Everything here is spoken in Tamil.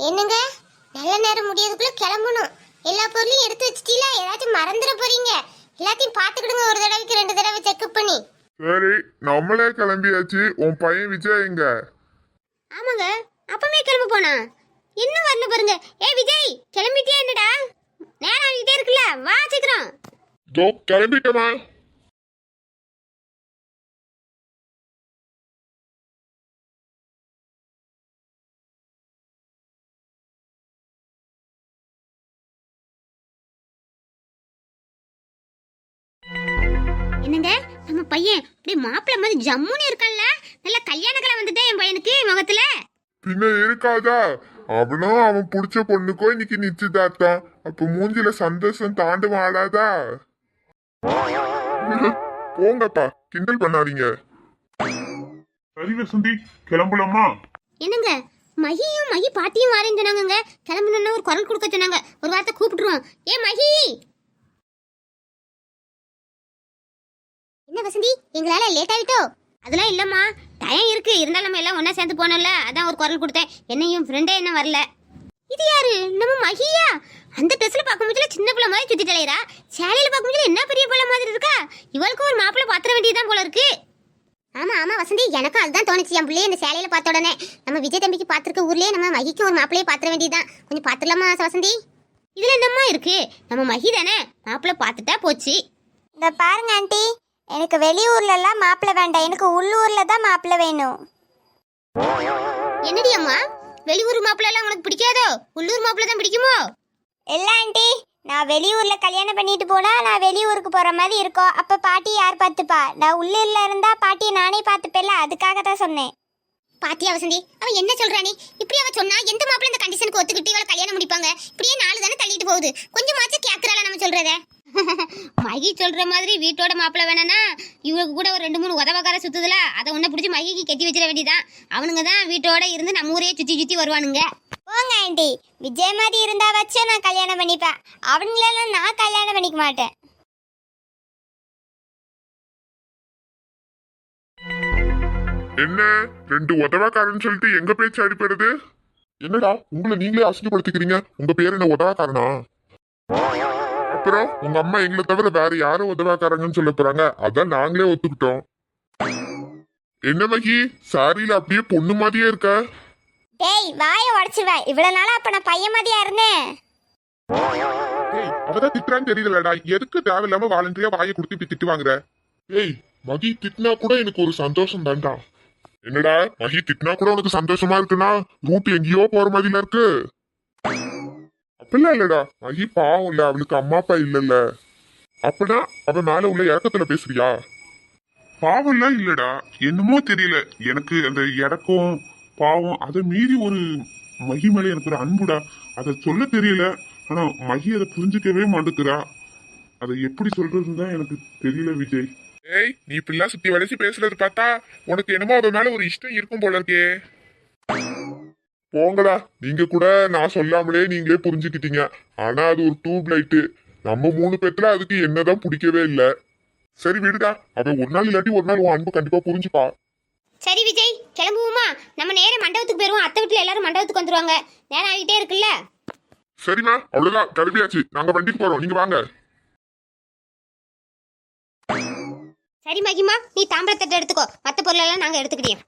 என்னங்க, நல்ல நேரம் முடியறதுக்குள்ள கிளம்பணும். எல்லா பொருளையும் எடுத்து வச்சிட்டீங்களா? ஏதாச்சும் மறந்துட போறீங்க. எல்லாத்தையும் பாத்துக்கிடுங்க, ஒரு தடவைக்கு 2 தடவை செக்அப் பண்ணி. சரி, நம்மளே கிளம்பியாச்சு. உன் பையன் விஜய் எங்க? ஆமாங்க, அப்பமே கிளம்ப போனா இன்னும் வரல பாருங்க. விஜய், கிளம்பிட்டியா? என்னடா நேரம் ஆகிட்டே இருக்குல்ல, வா சீக்கிரம். தோ கிளம்பிட்டமா. என்னங்க, நம்ம பையன் அப்படியே மாப்பிள்ள மாதிரி ஜம்முன்னு இருக்கான்ல. நல்ல கல்யாண கலை வந்துட்டே என் பையனுக்கு முகத்துல. பின்ன இருக்காதா? அவனும் அவன் புடிச்ச பொண்ணுக்கோ இன்னைக்கு நிச்சயதார்த்தம். அப்ப மூஞ்சில சந்தோஷம் தாண்டு மாடாதா? போங்கப்பா, கிண்டல் பண்ணாதீங்க. சரி வசந்தி, கிளம்பலாமா? என்னங்க, மகியும் மகி பாட்டியும் வரேன்னு சொன்னாங்க. கிளம்பணும்னு ஒரு குரல் கொடுக்க சொன்னாங்க. ஒரு வார்த்தை கூப்பிட்டுருவோம். மகி. என்ன வசந்தி, எங்களால லேட் ஆயிட்டோ? அதெல்லாம் இல்லம்மா, டைம் இருக்கு. இருந்தாலும் நம்ம எல்லாம் ஒண்ணா சேர்ந்து போனோம்ல, அதான் ஒரு குரல் கொடுத்தேன். என்னையும் ஃப்ரெண்டே என்ன வரல. இது யாரு? நம்ம மகியா? அந்த ட்ரெஸ்ல பார்க்கும்போது சின்ன பிள்ளை மாதிரி சுத்தி தலையரா, சேலையில பார்க்கும்போது என்ன பெரிய பிள்ளை மாதிரி இருக்கா. இவளுக்கு ஒரு மாப்பிள்ளை பாத்திர வேண்டியதுதான் போல இருக்கு. ஆமா ஆமா வசந்தி, எனக்கும் அதுதான் தோணுச்சு. என் பிள்ளைய இந்த சேலையில பார்த்த உடனே நம்ம விஜய் தம்பிக்கு பாத்திருக்க ஊர்லயே நம்ம மகிக்கு ஒரு மாப்பிள்ளையை பாத்திர வேண்டியதுதான். கொஞ்சம் பாத்துடலாமா வசந்தி? இதுல என்னம்மா இருக்கு, நம்ம மகி தானே, மாப்பிள்ளை பார்த்துட்டா போச்சு. இந்த பாருங்க ஆண்டி, எனக்கு வெளியூர்லலாம் மாப்பிள்ளை வேண்டாம், எனக்கு உள்ளூர்ல தான் மாப்பிள்ளை வேணும். என்னடி அம்மா, வெளியூர் மாப்பிள்ளை எல்லாம் உனக்கு பிடிக்காதோ? உள்ளூர் மாப்பிள்ளை தான் பிடிக்குமோ? இல்லை ஆண்டி, நான் வெளியூர்ல கல்யாணம் பண்ணிட்டு போனா நான் வெளியூருக்கு போற மாதிரி இருக்கும். அப்ப பாட்டி யார் பார்த்துப்பா? நான் உள்ளூர்ல இருந்தா பாட்டியை நானே பார்த்துப்பேல, அதுக்காக தான் சொன்னேன். பாத்தியா வசந்தி, அவ என்ன சொல்றானே? இப்படி அவ சொன்னா எந்த மாப்பிள்ளை இந்த கண்டிஷனுக்கு ஒத்துக்கிட்டு இவளை கல்யாணம் முடிப்பாங்க? இப்படியே 4 தானே தள்ளிட்டு போகுது. கொஞ்சமாச்சும் கேக்குறாளா நம்ம சொல்றத? மகி சொல்ற மாதிரி வீட்டோட மாப்பிள்ளை வேணானா இவளுக்கு கூட ஒரு 2-3 உதவக்கார சுத்துதுல, அதை ஒன்ன பிடிச்சி மகிக்கு கெட்டி வச்சிட வேண்டியதான். அவனுங்க தான் வீட்டோட இருந்து நம்ம ஊரையே சுத்தி சுத்தி வருவானுங்க. போங்க ஆண்டி, விஜய் மாதிரி இருந்தா வச்சு நான் கல்யாணம் பண்ணிப்பேன். அவங்களெல்லாம் நான் கல்யாணம் பண்ணிக்க மாட்டேன். என்ன 2 உதவாக்காரன்னு சொல்லிட்டு எங்க பேச்சு அடிப்படுது? என்னடா உங்களை நீங்களே அசிங்கப்படுத்திக்கிறீங்க? உங்க பேர் என்ன உதவாக்காரனா? அப்புறம் உங்க அம்மா எங்களை தவிர வேற யாரும் உதவாக்காரங்கன்னு சொல்ல போறாங்க, அதான் நாங்களே ஒத்துக்கிட்டோம். என்ன மகி, சாரியில அப்படியே பொண்ணு மாதிரியே இருக்க. டேய், வாயை உடச்சிருவேன். இவ்வளவு நாளா அப்ப நான் பையன் மாதிரியா இருந்தேன். ஏய், அவதான் திட்டுறான்னு தெரியலடா, எதுக்கு தேவையில்லாம வாலண்டரியா வாயை கொடுத்து இப்படி திட்டு வாங்குற? ஏய், மகி திட்டினா கூட எனக்கு ஒரு சந்தோஷம் தான்டா. என்னடா மகி திட்டினா கூட உனக்கு சந்தோஷமா இருக்குன்னா ரூட் எங்கேயோ போற மாதிரில இருக்கு. அப்படிலாம் இல்லடா, மகி பாவம் இல்ல, அவளுக்கு அம்மா அப்பா இல்லல்ல. அப்பனா அவன் மேல உள்ள இறக்கத்துல பேசுறியா? பாவம்லாம் இல்லடா, என்னமோ தெரியல, எனக்கு அந்த இறக்கம் பாவம் அதை மீறி ஒரு மகி மேல எனக்கு ஒரு அன்புடா. அதை சொல்ல தெரியல, ஆனா மகி அதை புரிஞ்சுக்கவே மாட்டேங்கிறா. அதை எப்படி சொல்றதுன்னு தான் எனக்கு தெரியல விஜய். ஏய், நீ இப்படிலாம் சுத்தி வளைச்சு பேசுறது பார்த்தா உனக்கு என்னமோ அவன் மேல ஒரு இஷ்டம் இருக்கும் போல இருக்கே. போங்கடா, நீங்க கூட நான் சொல்லாமலே நீங்களே புரிஞ்சுக்கிட்டீங்க. ஆனா அது ஒரு டியூப் லைட்டு. நம்ம 3 பேத்துல அதுக்கு என்னதான் பிடிக்கவே இல்ல. சரி விடுடா, அவன் ஒரு நாள் இல்லாட்டி ஒரு நாள் உன் அன்பு கண்டிப்பா புரிஞ்சுப்பா. சரி விஜய், கிளம்புவோமா? நம்ம நேரம் மண்டபத்துக்கு போயிருவோம். அத்தை வீட்டுல எல்லாரும் மண்டபத்துக்கு வந்துருவாங்க. நேரம் ஆகிட்டே இருக்குல்ல. சரிம்மா, அவ்வளவுதான், கிளம்பியாச்சு. நாங்க வண்டிக்கு போறோம், நீங்க வாங்க. சரி மகிமா, நீ தாம்பரத்தட்டை எடுத்துக்கோ, மற்ற பொருளெல்லாம் நாங்க எடுத்துக்கிட்டோம்.